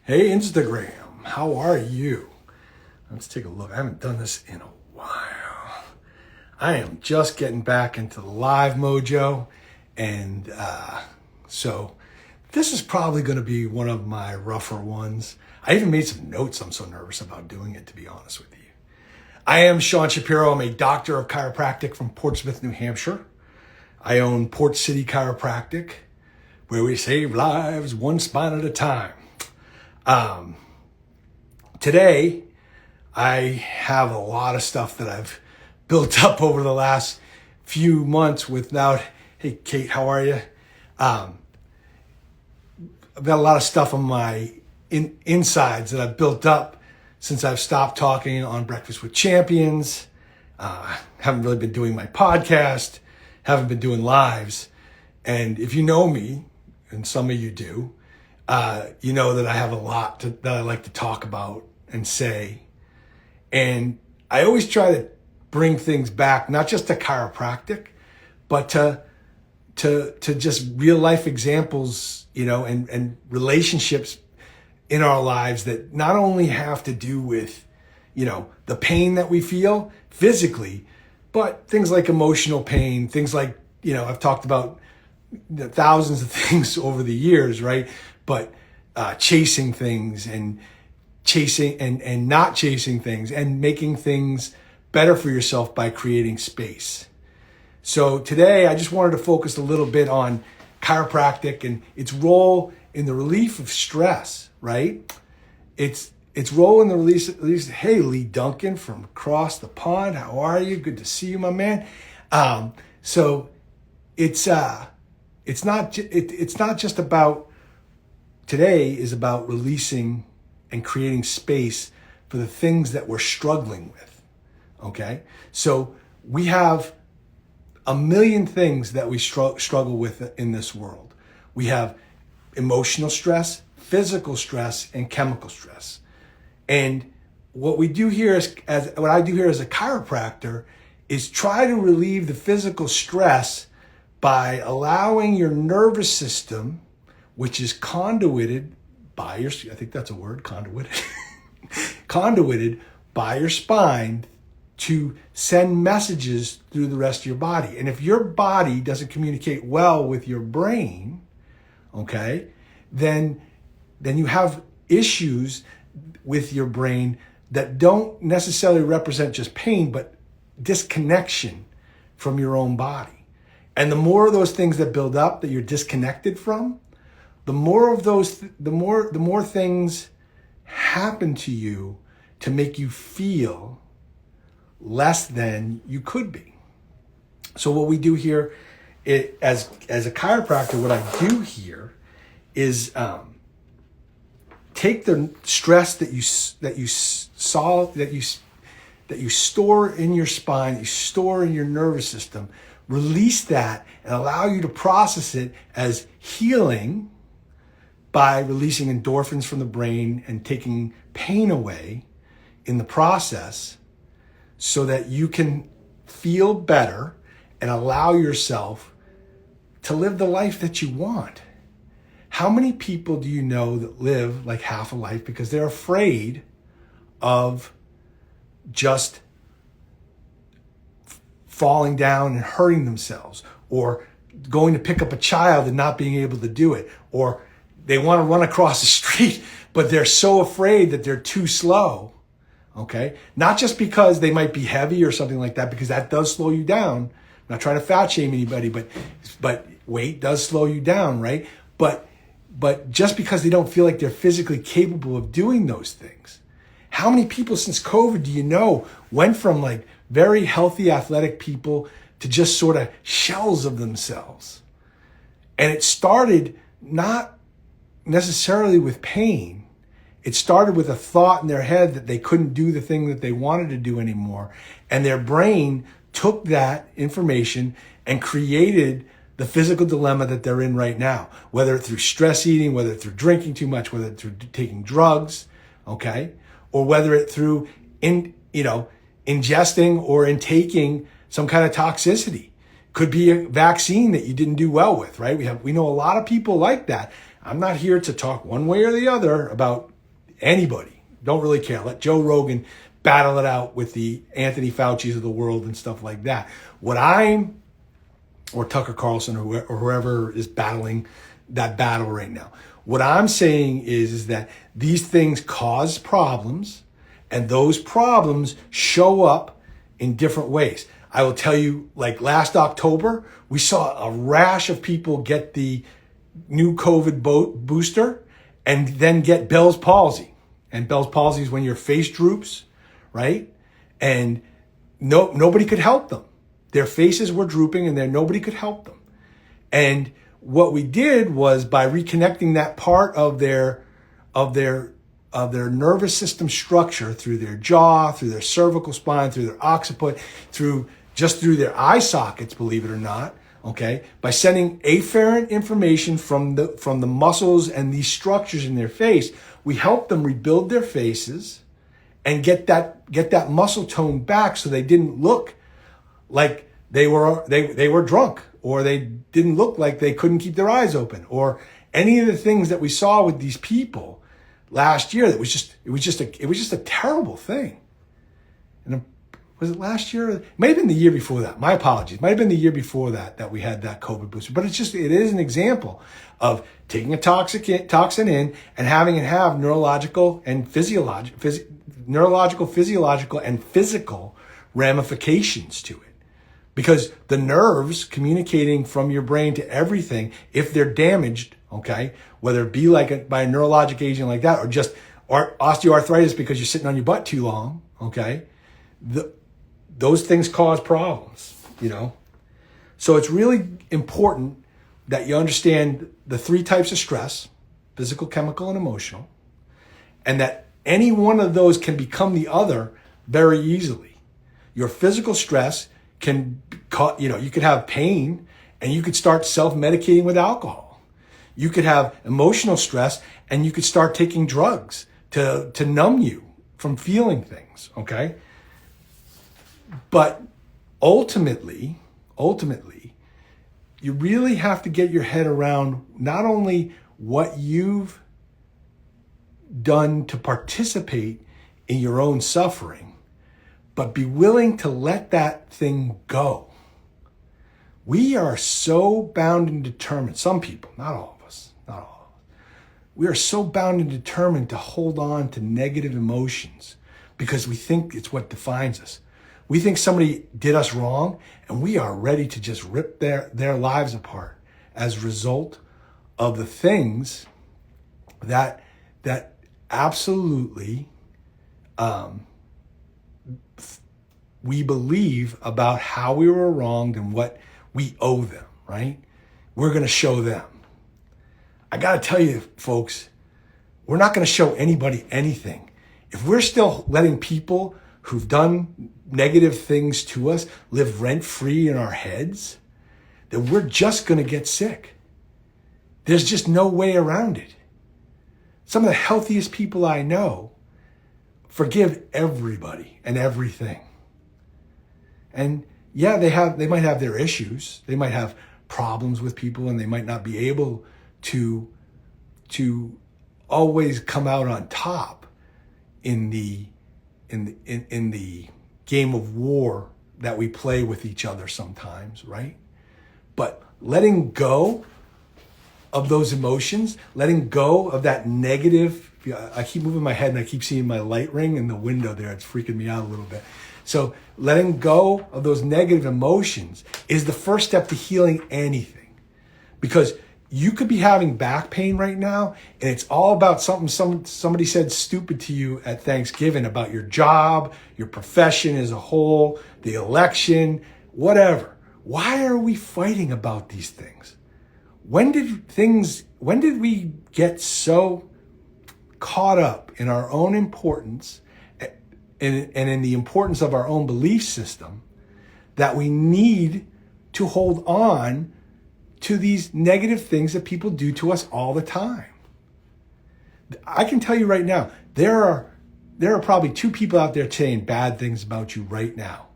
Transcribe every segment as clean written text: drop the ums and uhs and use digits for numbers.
Hey, Instagram, how are you? Let's take a look. I haven't done this in a while. I am just getting back into the live mojo. And so this is probably going to be one of my rougher ones. I even made some notes. I'm so nervous about doing it, to be honest with you. I am Sean Shapiro. I'm a doctor of chiropractic from Portsmouth, New Hampshire. I own Port City Chiropractic, where we save lives one spine at a time. Today, I have a lot of stuff that I've built up over the last few months without, hey, Kate, how are you? I've got a lot of stuff on my insides that I've built up since I've stopped talking on Breakfast with Champions. Haven't really been doing my podcast, haven't been doing lives. And if you know me, and some of you do, you know that I have a lot that I like to talk about and say. And I always try to bring things back, not just to chiropractic, but to just real life examples, and relationships in our lives that not only have to do with, the pain that we feel physically, but things like emotional pain, things like, I've talked about thousands of things over the years, right? But chasing things and not chasing things and making things better for yourself by creating space. So today I just wanted to focus a little bit on chiropractic and its role in the relief of stress, right? Its role in the release. Hey, Lee Duncan from across the pond, how are you? Good to see you, my man. So it's not just about, today is about releasing and creating space for the things that we're struggling with. Okay, so we have a million things that we struggle with in this world. We have emotional stress, physical stress, and chemical stress. And what we do here what I do here as a chiropractor is try to relieve the physical stress by allowing your nervous system, which is conduited by your, I think that's a word, conduited by your spine, to send messages through the rest of your body. And if your body doesn't communicate well with your brain, okay, then you have issues with your brain that don't necessarily represent just pain, but disconnection from your own body. And the more of those things that build up that you're disconnected from, the more of those, the more things happen to you to make you feel less than you could be. So what we do here, as a chiropractor, what I do here is take the stress that you store in your spine, you store in your nervous system, release that and allow you to process it as healing by releasing endorphins from the brain and taking pain away in the process, so that you can feel better and allow yourself to live the life that you want. How many people do you know that live like half a life because they're afraid of just falling down and hurting themselves, or going to pick up a child and not being able to do it, or they want to run across the street, but they're so afraid that they're too slow, okay? Not just because they might be heavy or something like that, because that does slow you down. I'm not trying to fat shame anybody, but weight does slow you down, right? But just because they don't feel like they're physically capable of doing those things. How many people since COVID do you know went from like very healthy athletic people to just sort of shells of themselves? And it started not necessarily with pain. It started with a thought in their head that they couldn't do the thing that they wanted to do anymore. And their brain took that information and created the physical dilemma that they're in right now, whether through stress eating, whether through drinking too much, whether through taking drugs, okay? Or whether it through ingesting or intaking some kind of toxicity. Could be a vaccine that you didn't do well with, right? We know a lot of people like that. I'm not here to talk one way or the other about anybody. Don't really care. Let Joe Rogan battle it out with the Anthony Fauci's of the world and stuff like that. Or Tucker Carlson or whoever is battling that battle right now. What I'm saying is that these things cause problems, and those problems show up in different ways. I will tell you, like last October, we saw a rash of people get the new COVID booster and then get Bell's palsy. And Bell's palsy is when your face droops, right? And nobody could help them. Their faces were drooping and nobody could help them. And what we did was, by reconnecting that part of their nervous system structure through their jaw, through their cervical spine, through their occiput, through their eye sockets, believe it or not, okay? By sending afferent information from the muscles and these structures in their face, we helped them rebuild their faces and get that muscle tone back, so they didn't look like they were drunk, or they didn't look like they couldn't keep their eyes open, or any of the things that we saw with these people last year. It was just a terrible thing. And was it last year? It might have been the year before that. My apologies. It might have been the year before that we had that COVID booster. But it is an example of taking a toxin in and having it have neurological, physiological, and physical ramifications to it. Because the nerves communicating from your brain to everything, if they're damaged, okay, whether it be by a neurologic agent like that, or osteoarthritis because you're sitting on your butt too long, okay, those things cause problems, So it's really important that you understand the 3 types of stress: physical, chemical, and emotional, and that any one of those can become the other very easily. Your physical stress can, you could have pain and you could start self-medicating with alcohol. You could have emotional stress and you could start taking drugs to numb you from feeling things, okay? But ultimately, you really have to get your head around not only what you've done to participate in your own suffering, but be willing to let that thing go. We are so bound and determined, some people, not all of us, we are so bound and determined to hold on to negative emotions because we think it's what defines us. We think somebody did us wrong, and we are ready to just rip their lives apart as a result of the things that absolutely we believe about how we were wronged and what we owe them, right? We're going to show them. I got to tell you, folks, we're not going to show anybody anything. If we're still letting people who've done negative things to us live rent-free in our heads, then we're just going to get sick. There's just no way around it. Some of the healthiest people I know forgive everybody and everything. And yeah, they might have their issues. They might have problems with people, and they might not be able to always come out on top in the game of war that we play with each other sometimes, right? But letting go of those emotions, letting go of that negative, I keep moving my head and I keep seeing my light ring in the window there. It's freaking me out a little bit. So letting go of those negative emotions is the first step to healing anything. Because you could be having back pain right now, and it's all about something somebody said stupid to you at Thanksgiving about your job, your profession as a whole, the election, whatever. Why are we fighting about these things? When did we get so caught up in our own importance and in the importance of our own belief system that we need to hold on to these negative things that people do to us all the time? I can tell you right now, there are probably 2 people out there saying bad things about you right now.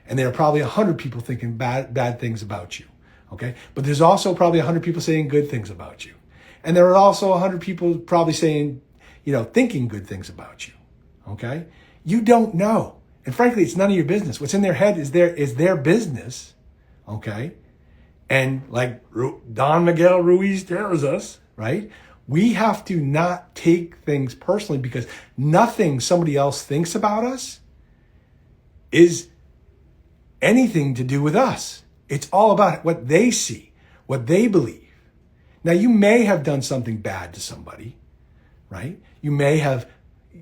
And there are probably 100 people thinking bad things about you. Okay? But there's also probably 100 people saying good things about you. And there are also 100 people probably saying, thinking good things about you. Okay? You don't know. And frankly, it's none of your business. What's in their head is their business. Okay? And like Don Miguel Ruiz tells us, right? We have to not take things personally, because nothing somebody else thinks about us is anything to do with us. It's all about what they see, what they believe. Now, you may have done something bad to somebody, right? You may have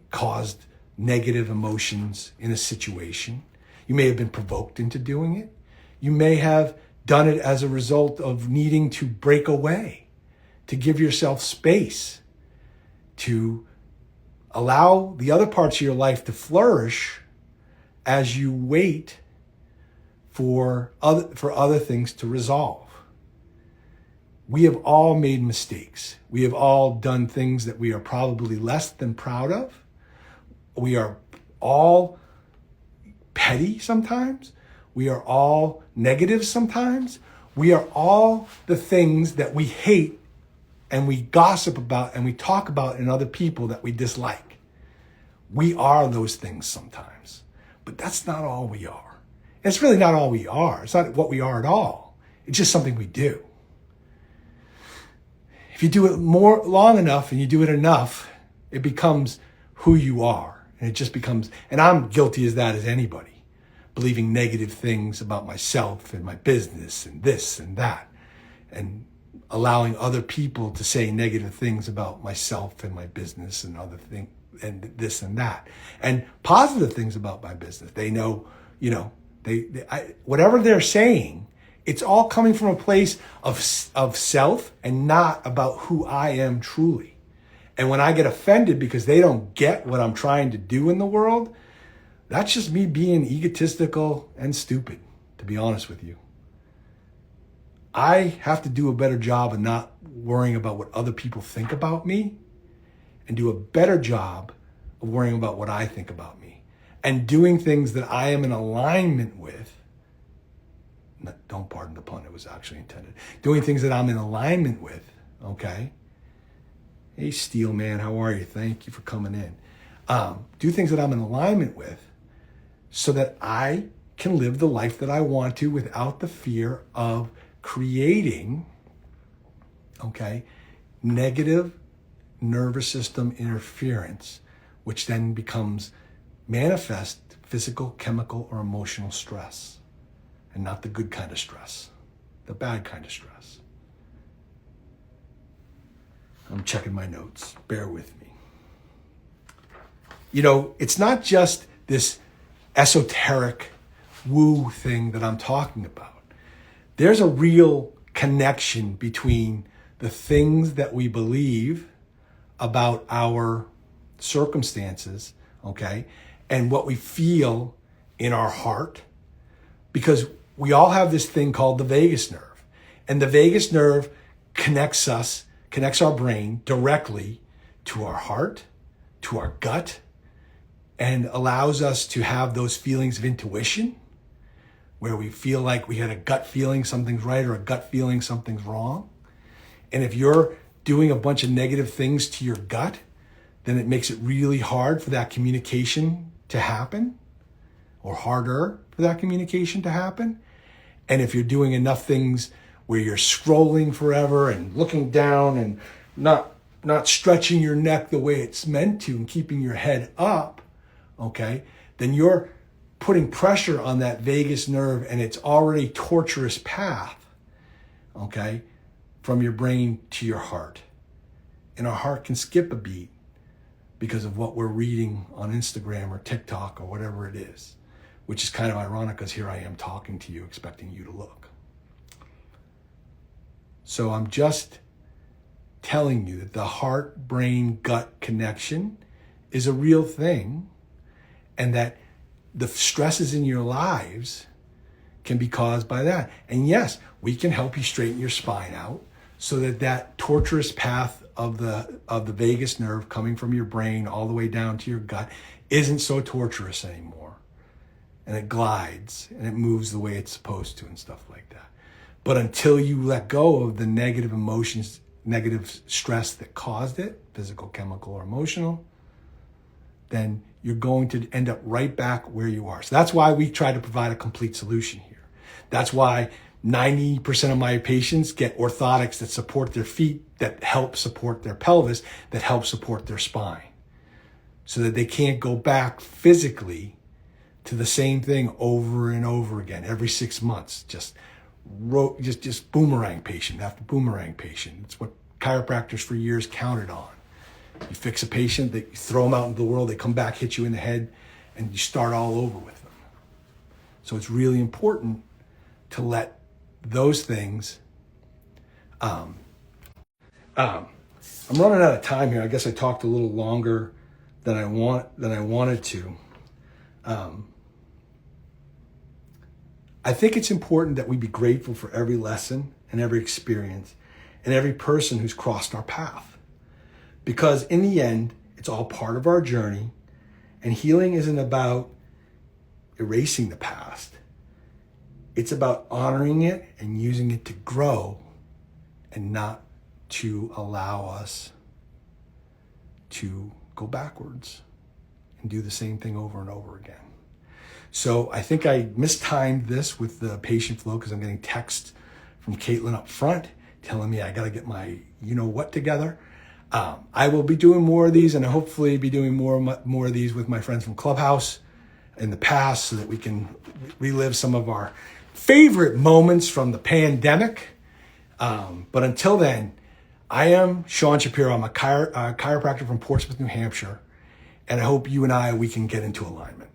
caused negative emotions in a situation. You may have been provoked into doing it. You may have done it as a result of needing to break away, to give yourself space, to allow the other parts of your life to flourish as you wait for other things to resolve. We have all made mistakes. We have all done things that we are probably less than proud of. We are all petty sometimes. We are all negative sometimes. We are all the things that we hate and we gossip about and we talk about in other people that we dislike. We are those things sometimes, but that's not all we are. And it's really not all we are. It's not what we are at all. It's just something we do. If you do it long enough and you do it enough, it becomes who you are. And it just becomes, and I'm guilty as that as anybody, believing negative things about myself and my business and this and that, and allowing other people to say negative things about myself and my business and other things and this and that, and positive things about my business. They know, whatever they're saying, it's all coming from a place of self and not about who I am truly. And when I get offended because they don't get what I'm trying to do in the world, that's just me being egotistical and stupid, to be honest with you. I have to do a better job of not worrying about what other people think about me, and do a better job of worrying about what I think about me, and doing things that I am in alignment with. Don't pardon the pun, it was actually intended. Doing things that I'm in alignment with, okay? Hey, Steel Man, how are you? Thank you for coming in. Do things that I'm in alignment with so that I can live the life that I want to without the fear of creating, okay, negative nervous system interference, which then becomes manifest physical, chemical, or emotional stress. And not the good kind of stress, the bad kind of stress. I'm checking my notes. Bear with me. It's not just this esoteric woo thing that I'm talking about. There's a real connection between the things that we believe about our circumstances, okay, and what we feel in our heart, because we all have this thing called the vagus nerve. And the vagus nerve connects our brain directly to our heart, to our gut, and allows us to have those feelings of intuition, where we feel like we had a gut feeling something's right or a gut feeling something's wrong. And if you're doing a bunch of negative things to your gut, then it makes it really hard for that communication to happen, or harder for that communication to happen. And if you're doing enough things where you're scrolling forever and looking down and not stretching your neck the way it's meant to and keeping your head up, okay, then you're putting pressure on that vagus nerve, and it's already torturous path, okay, from your brain to your heart. And our heart can skip a beat because of what we're reading on Instagram or TikTok or whatever it is, which is kind of ironic because here I am talking to you, expecting you to look. So I'm just telling you that the heart-brain-gut connection is a real thing, and that the stresses in your lives can be caused by that. And yes, we can help you straighten your spine out so that that torturous path of the vagus nerve coming from your brain all the way down to your gut isn't so torturous anymore. And it glides and it moves the way it's supposed to and stuff like that. But until you let go of the negative emotions negative stress that caused it, physical, chemical, or emotional, then you're going to end up right back where you are. So that's why we try to provide a complete solution here. That's why 90% of my patients get orthotics that support their feet, that help support their pelvis, that help support their spine, so that they can't go back physically to the same thing over and over again every 6 months. Just boomerang patient after boomerang patient. It's what chiropractors for years counted on. You fix a patient, you throw them out into the world, they come back, hit you in the head, and you start all over with them. So it's really important to let those things. I'm running out of time here. I guess I talked a little longer than I wanted to. I think it's important that we be grateful for every lesson and every experience and every person who's crossed our path. Because in the end, it's all part of our journey, and healing isn't about erasing the past. It's about honoring it and using it to grow, and not to allow us to go backwards and do the same thing over and over again. So I think I mistimed this with the patient flow, because I'm getting texts from Caitlin up front telling me I got to get my you-know-what together. I will be doing more of these, and hopefully be doing more of these with my friends from Clubhouse in the past, so that we can relive some of our favorite moments from the pandemic. But until then, I am Sean Shapiro. I'm a chiropractor from Portsmouth, New Hampshire, and I hope you and we can get into alignment.